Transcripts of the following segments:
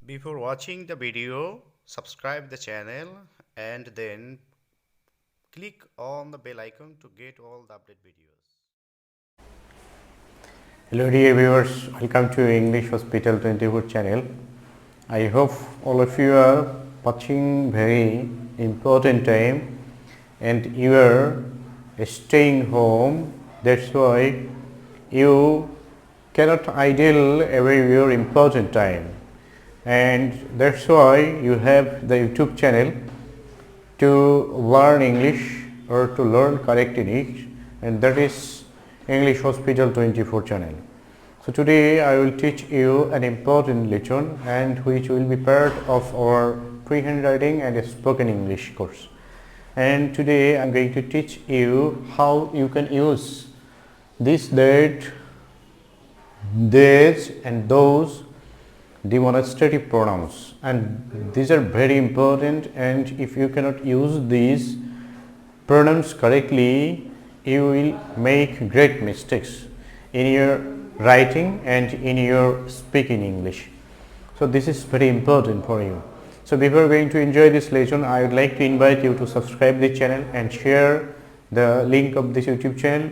Before watching the video, subscribe the channel and then click on the bell icon to get all the update videos. Hello dear viewers, welcome to English Hospital 24 channel. I hope all of you are watching very important time and you are staying home. That's why you cannot idle away your important time, and that's why you have the YouTube channel to learn English or to learn correct English, and that is English Hospital 24 channel. So today I will teach you an important lesson and which will be part of our pre-handwriting and spoken English course. And today I am going to teach you how you can use this, that, these and those demonstrative pronouns, and these are very important, and if you cannot use these pronouns correctly you will make great mistakes in your writing and in your speaking English. So this is very important for you. So before going to enjoy this lesson, I would like to invite you to subscribe the channel and share the link of this YouTube channel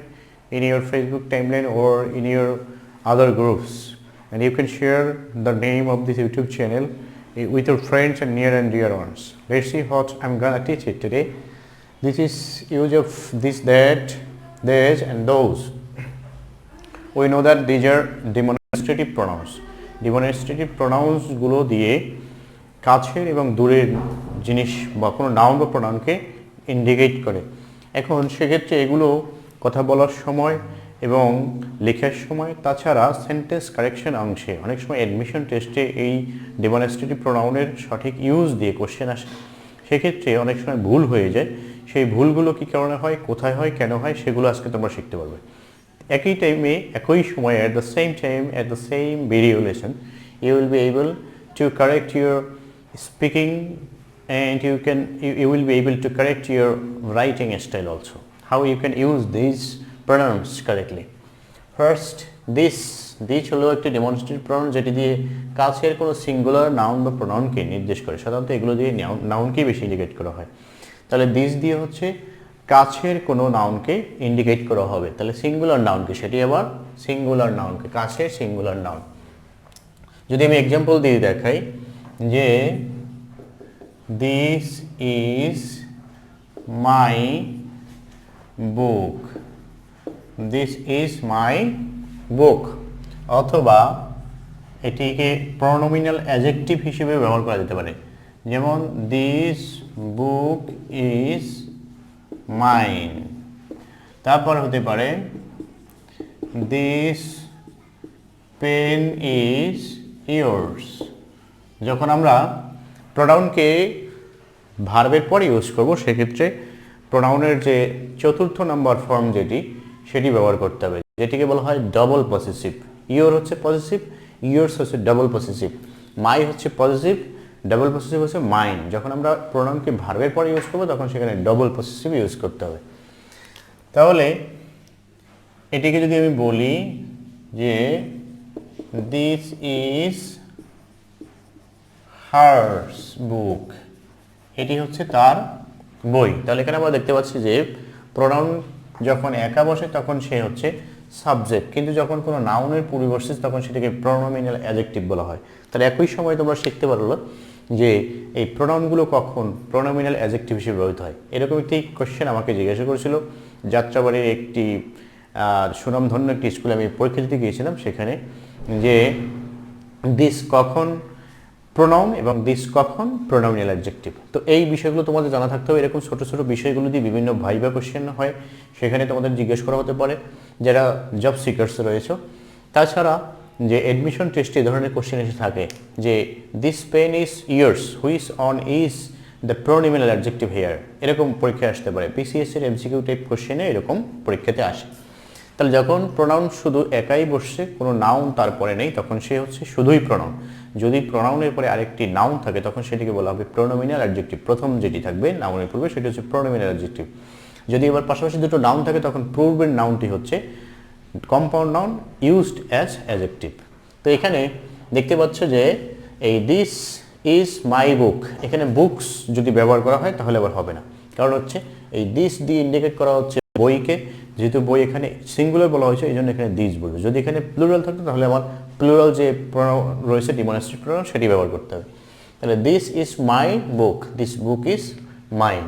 in your Facebook timeline or in your other groups, and you can share the name of this YouTube channel with your friends and near and dear ones. Let's see what I'm gonna teach it today. This is use of this, that, these and those. We know that these are demonstrative pronouns. Demonstrative pronouns গুলো দিয়ে কাছের এবং দূরের জিনিস বা কোনো noun বা প্রোনাউনকে indicate করে। এখন সেক্ষেত্রে এগুলো কথা বলার সময় এবং লেখার সময়, তাছাড়া সেন্টেন্স কারেকশন অংশে অনেক সময় অ্যাডমিশন টেস্টে এই ডেমনস্ট্রেটিভ প্রোনাউনের সঠিক ইউজ দিয়ে কোশ্চেন আসে। সেক্ষেত্রে অনেক সময় ভুল হয়ে যায়। সেই ভুলগুলো কী কারণে হয়, কোথায় হয়, কেন হয়, সেগুলো আজকে তোমরা শিখতে পারবে। একই টাইমে একই সময়ে at the same time at the same video lesson you will be able to correct your speaking and you will be able to correct your writing style also. How you can use these pronouns correctly. First, this হলো একটি demonstrative pronoun যেটি দিয়ে কাছের কোনো singular noun বা প্রনাউনকে নির্দেশ করে। সাধারণত এগুলো দিয়ে নাউনকেই বেশি ইন্ডিকেট করা হয়। তাহলে দিস দিয়ে হচ্ছে কাছের কোনো নাউনকে ইন্ডিকেট করা হবে। তাহলে সিঙ্গুলার নাউনকে, সেটি আবার সিঙ্গুলার নাউনকে, কাছের সিঙ্গুলার নাউন। যদি আমি এক্সাম্পল দিয়ে দেখাই যে this is my book, this is my book, অথবা এটিকে প্রনোমিনাল অ্যাডজেক্টিভ হিসেবে ব্যবহার করা যেতে পারে। যেমন দিস বুক ইজ মাইন। তারপর হতে পারে দিস পেন ইজ ইয়োর্স। যখন আমরা প্রোনাউনকে ভার্বের পরে ইউজ করব সেক্ষেত্রে প্রোনাউনের যে চতুর্থ নাম্বার ফর্ম সেটি ব্যবহার করতে হবে, যেটিকে বলা হয় ডবল পসেসিভ। ইয়োর হচ্ছে পসেসিভ, ইয়োর্স হচ্ছে ডবল পসেসিভ, মাই হচ্ছে পসেসিভ, ডবল পসেসিভ হচ্ছে মাইন। যখন আমরা প্রোনাউনকে ভার্বের পরে ইউজ করবো তখন সেখানে ডবল পসেসিভ ইউজ করতে হবে। তাহলে এটিকে যদি আমি বলি যে দিস ইজ হার্স বুক, এটি হচ্ছে তার বই। তাহলে এখানে আমরা দেখতে পাচ্ছি যে প্রোনাউন যখন একা বসে তখন সে হচ্ছে সাবজেক্ট, কিন্তু যখন কোনো নাউনের পরিবর্তে তখন সেটাকে প্রনোমিনাল অ্যাডজেক্টিভ বলা হয়। তাহলে একই সময় তোমরা শিখতে পারলো যে এই প্রোনাউনগুলো কখন প্রনোমিনাল অ্যাডজেক্টিভ হিসেবে ব্যবহৃত হয়। এরকম একটি কোশ্চেন আমাকে জিজ্ঞাসা করেছিল যাত্রাবাড়ির একটি সুনামধন্য একটি স্কুলে আমি পরীক্ষা দিতে গিয়েছিলাম। সেখানে যে দিস কখন প্রোনাউন এবং দিস কখন প্রোনোমিনাল অ্যাডজেক্টিভ। তো এই বিষয়গুলো তোমাদের জানা থাকতে হবে। এরকম ছোটো ছোটো বিষয়গুলো দিয়ে বিভিন্ন ভাইবা কোশ্চেন হয়, সেখানে তোমাদের জিজ্ঞেস করা হতে পারে যারা জব সিকার্স রয়েছে। তাছাড়া যে অ্যাডমিশন টেস্টে এই ধরনের কোশ্চেন এসে থাকে যে this pen is yours, which one is the pronominal adjective here, এরকম পরীক্ষায় আসতে পারে। পিসিএসসির এমসিকিউ টাইপ কোশ্চেনে এরকম পরীক্ষাতে আসে। তাহলে যখন প্রোনাউন শুধু একাই বসছে, কোনো নাউন তারপরে নেই, তখন সে হচ্ছে শুধুই প্রোনাউন। যদি প্রোনাউনের পরে আরেকটি নাউন থাকে তখন সেটিকে বলা হবে প্রোনোমিনাল অ্যাডজেক্টিভ। প্রথম যেটি থাকবে নাউনের পূর্বে সেটি হচ্ছে প্রোনোমিনাল অ্যাডজেক্টিভ। যদি এবার পাশাপাশি দুটো নাউন থাকে তখন পূর্বের নাউনটি হচ্ছে compound noun used as adjective. তো এখানে দেখতে পাচ্ছ যে এই দিস ইজ মাই বুক, এখানে বুকস যদি ব্যবহার করা হয় তাহলে আবার হবে না, কারণ হচ্ছে এই দিস দিয়ে ইন্ডিকেট করা হচ্ছে বইকে, যেহেতু বই এখানে সিঙ্গুলার বলা হয়েছে এই জন্য এখানে দিস বলবে। যদি এখানে প্লুরাল থাকতো তাহলে আমার প্লুরাল যে প্রোনাউন রয়েছে ডিমনস্ট্রেটিভ প্রোনাউন সেটি ব্যবহার করতে হবে। তাহলে this is my book, this book is mine.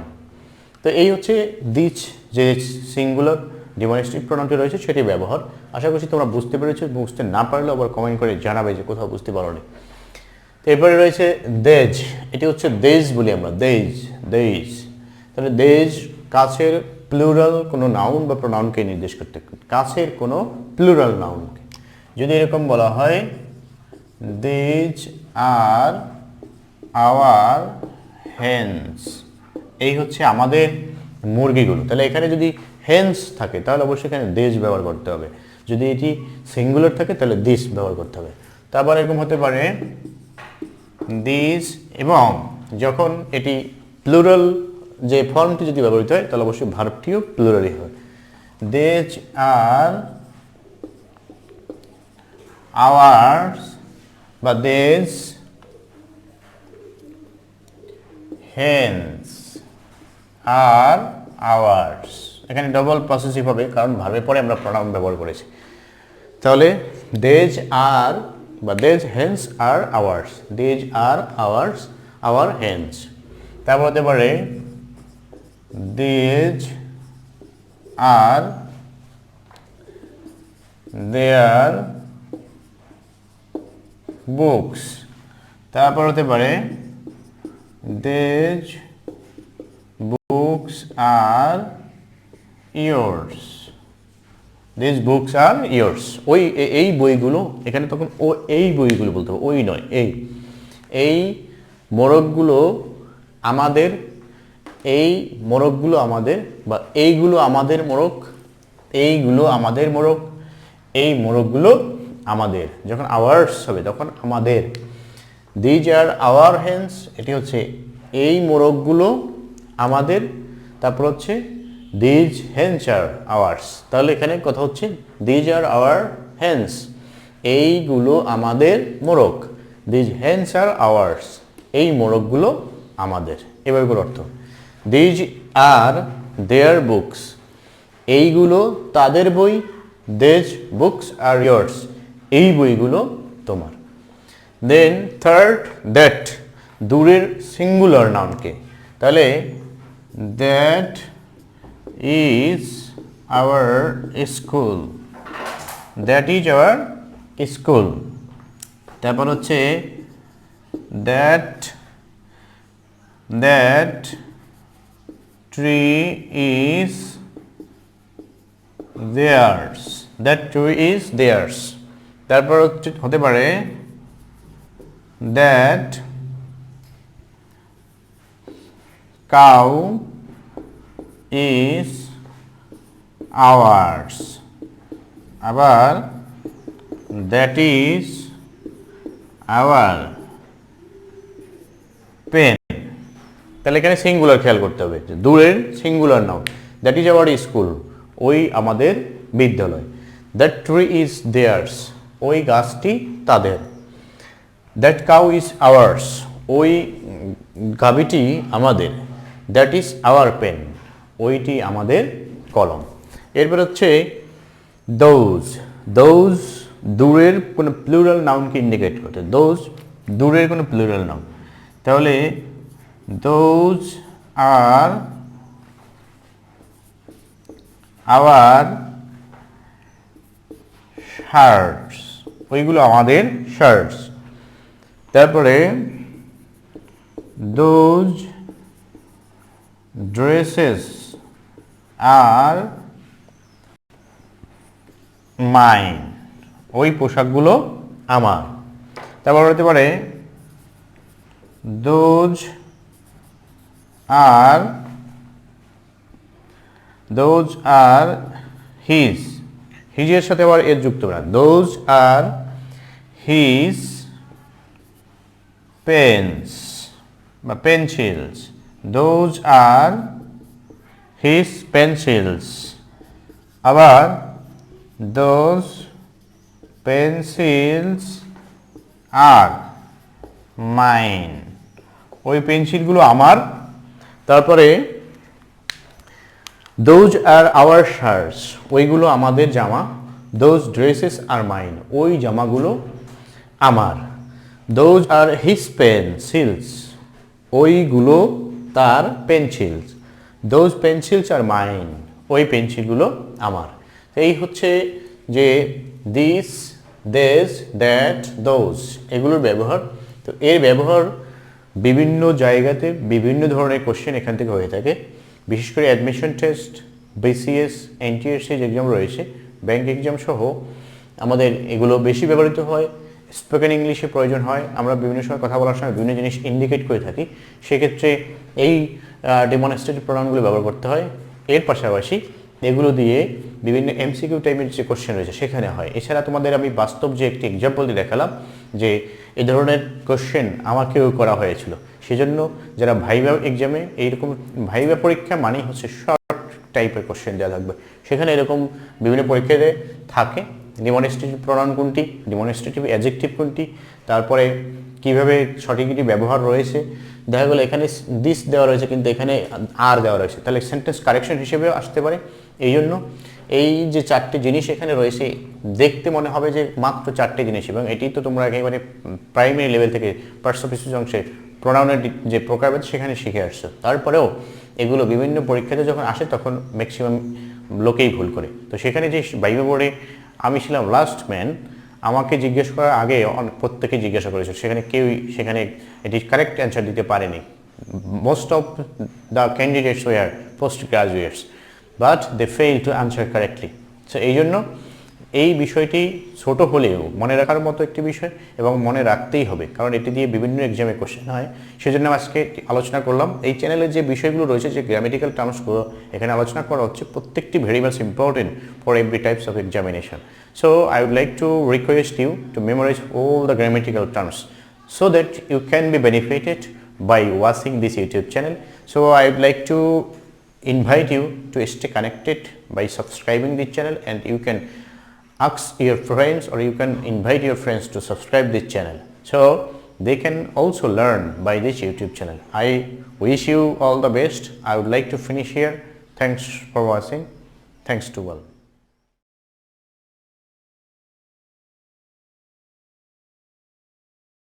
তো এই হচ্ছে দিস যে সিঙ্গুলার ডিমনস্ট্রেটিভ প্রোনাউনটি রয়েছে সেটি ব্যবহার। আশা করছি তোমরা বুঝতে পেরেছো, বুঝতে না পারলে আবার কমেন্ট করে জানাবে যে কোথাও বুঝতে পারোনি। তো এরপরে রয়েছে দেজ, এটি হচ্ছে দেজ বলি আমরা, দেজ দেজ। তাহলে দেজ কাছের প্লুরাল কোনো নাউন বা প্রোনাউনকে নির্দেশ করতে, কাছের কোনো প্লুরাল নাউনকে। যদি এরকম বলা হয় দেজ আর আওয়ার হেন্স, এই হচ্ছে আমাদের মুরগিগুলো, তাহলে এখানে যদি হেন্স থাকে তাহলে অবশ্যই এখানে দেজ ব্যবহার করতে হবে। যদি এটি সিঙ্গুলার থাকে তাহলে দিস ব্যবহার করতে হবে। তারপর এরকম হতে পারে দিস, এবং যখন এটি প্লুরাল যে ফর্মটি যদি ব্যবহৃত হয় তাহলে অবশ্যই ভার্বটিও প্লুরালই হয়। দেজ আর আওয়ার্স বা দেজ হেন্স আর আওয়ার্স, এখানে ডবল পসেসিভ হবে কারণ ভার্বের পরে আমরা প্রোনাউন ব্যবহার করেছি। তাহলে দেজ আর বা দেজ হেন্স আর আওয়ার্স, দেজ আর আওয়ার্স আওয়ার হেন্স। তারপর হতে পারে দেজ আর দেয়ার বুকস। তারপর হতে পারে these books are yours, this books are yours. ওই এই বইগুলো, এখানে তখন ও এই বইগুলো বলতে হবে, ওই নয় এই মোরগগুলো আমাদের, এই মোরগগুলো আমাদের, বা এইগুলো আমাদের মোরগ, এইগুলো আমাদের মোরগ, এই মোরগগুলো আমাদের। যখন আওয়ার্স হবে তখন আমাদের। দিজ আর আওয়ার হেন্স, এটি হচ্ছে এই মোরগগুলো আমাদের। তারপর হচ্ছে দিজ হেন্স আর আওয়ার্স, তাহলে এখানে কথা হচ্ছে দিজ আর আওয়ার হেন্স, এইগুলো আমাদের মোরগ, দিজ হেন্স আর আওয়ার্স, এই মোরগগুলো আমাদের। এবার অর্থ দিজ আর দেয়ার বুকস, এইগুলো তাদের বই, দেজ বুকস আর ইয়ার্স, এই বইগুলো তোমার। দেন থার্ড দ্যাট, দূরের সিঙ্গুলার নাউনকে, তাহলে that is our school, that is our school. তারপর হচ্ছে that that tree is there's, that tree is there's. তারপর হতে পারে দ্যাট কাউ ইজ আওয়ার্স, আবার দ্যাট ইজ আওয়ার পেন। তাহলে এখানে সিঙ্গুলার খেয়াল করতে হবে, দূরের singular noun, that is our school, ওই আমাদের বিদ্যালয়। দ্যাট ট্রি ইজ দেয়ার্স, ওই গাছটি তাদের। দ্যাট কাউ ইজ আওয়ার্স, ওই গাভীটি আমাদের। দ্যাট ইজ আওয়ার পেন, ওইটি আমাদের কলম। এরপর হচ্ছে দোজ, দোজ দূরের কোনো প্লুরাল নাউনকে ইন্ডিকেট করতে, দোজ দূরের কোনো প্লুরাল নাউন। তাহলে দোজ আর আওয়ার শার্টস, ওইগুলো আমাদের শার্টস। তারপরে দোজ ড্রেসেস আর মাইন, ওই পোশাকগুলো আমার। তারপর হতে পারে দোজ আর হিজ, হিজের সাথে আবার এর যুক্ত করা, দোজ আর হিজ পেন্স বা pencils, those are his pencils. আবার দোজ পেন্সিলস আর মাইন, ওই পেন্সিলগুলো আমার। তারপরে দোজ আর আওয়ার শার্টস, ওইগুলো আমাদের জামা। দোজ ড্রেসেস আর মাইন, ওই জামাগুলো আমার। দোজ আর হিজ পেন্সিলস, ওইগুলো তার pencils. Those pencils are mine, ওই পেন্সিলগুলো আমার। এই হচ্ছে যে দিস, দেস, দ্যাট, দোজ, এগুলোর ব্যবহার। তো এর ব্যবহার বিভিন্ন জায়গাতে বিভিন্ন ধরনের কোশ্চেন এখান থেকে হয়ে থাকে। বিশেষ করে অ্যাডমিশন টেস্ট, বিসিএস, এনটিএসসি যে এক্সাম রয়েছে, ব্যাংক এক্সাম সহ আমাদের এগুলো বেশি ব্যবহৃত হয়। স্পোকেন ইংলিশে প্রয়োজন হয়, আমরা বিভিন্ন সময় কথা বলার সময় বিভিন্ন জিনিস ইন্ডিকেট করে থাকি, সেক্ষেত্রে এই ডেমনস্ট্রেটিভ প্রোনাউনগুলো ব্যবহার করতে হয়। এর পাশাপাশি এগুলো দিয়ে বিভিন্ন এমসিকিউ টাইপের যে কোশ্চেন রয়েছে সেখানে হয়। এছাড়া তোমাদের আমি বাস্তব যে একটি এক্সাম্পল দিয়ে দেখালাম যে এই ধরনের কোশ্চেন আমাকেও করা হয়েছিল। সেজন্য যারা ভাইভা এক্সামে, এইরকম ভাইভা পরীক্ষা মানেই হচ্ছে শর্ট টাইপের কোশ্চেন দেওয়া থাকবে, সেখানে এরকম বিভিন্ন পরীক্ষাতে থাকে ডেমনস্ট্রেটিভ প্রোনাউন কোনটি, ডেমনস্ট্রেটিভ অ্যাডজেক্টিভ কোনটি, তারপরে কিভাবে সঠিকটি ব্যবহার রয়েছে। দেখা গেলো এখানে দিস দেওয়া রয়েছে কিন্তু এখানে আর দেওয়া রয়েছে, তাহলে সেন্টেন্স কারেকশন হিসেবেও আসতে পারে। এই জন্য এই যে চারটে জিনিস এখানে রয়েছে, দেখতে মনে হবে যে মাত্র চারটে জিনিস, এবং এটি তো তোমরা একেবারে প্রাইমারি লেভেল থেকে পার্টস অফ স্পিচ অংশে প্রোনাউনের যে প্রকারভেদ সেখানে শিখে আসছো। তারপরেও এগুলো বিভিন্ন পরীক্ষাতে যখন আসে তখন ম্যাক্সিমাম লোকেই ভুল করে। তো সেখানে যে ভাইভা বোর্ডে আমি ছিলাম লাস্ট ম্যান, আমাকে জিজ্ঞেস করার আগে প্রত্যেকে জিজ্ঞাসা করেছিল, সেখানে কেউই সেখানে এটি কারেক্ট অ্যান্সার দিতে পারেনি। Most of the candidates were post graduates, but they fail to answer correctly. So এই জন্য এই বিষয়টি ছোট হলেও মনে রাখার মতো একটি বিষয়, এবং মনে রাখতেই হবে, কারণ এটি দিয়ে বিভিন্ন এক্সামে কোশ্চেন হয়। সেজন্য আজকে আলোচনা করলাম। এই চ্যানেলে যে বিষয়গুলো রয়েছে, যে গ্রামেটিক্যাল টার্মসগুলো এখানে আলোচনা করা হচ্ছে, প্রত্যেকটি very much important for every types of examination. So I would like to request you to memorize all the grammatical terms so that you can be benefited by watching this YouTube channel. So I would like to invite you to stay connected by subscribing this channel, and you can ask your friends or you can invite your friends to subscribe this channel so they can also learn by this YouTube channel. I wish you all the best. I would like to finish here. Thanks for watching. Thanks to all.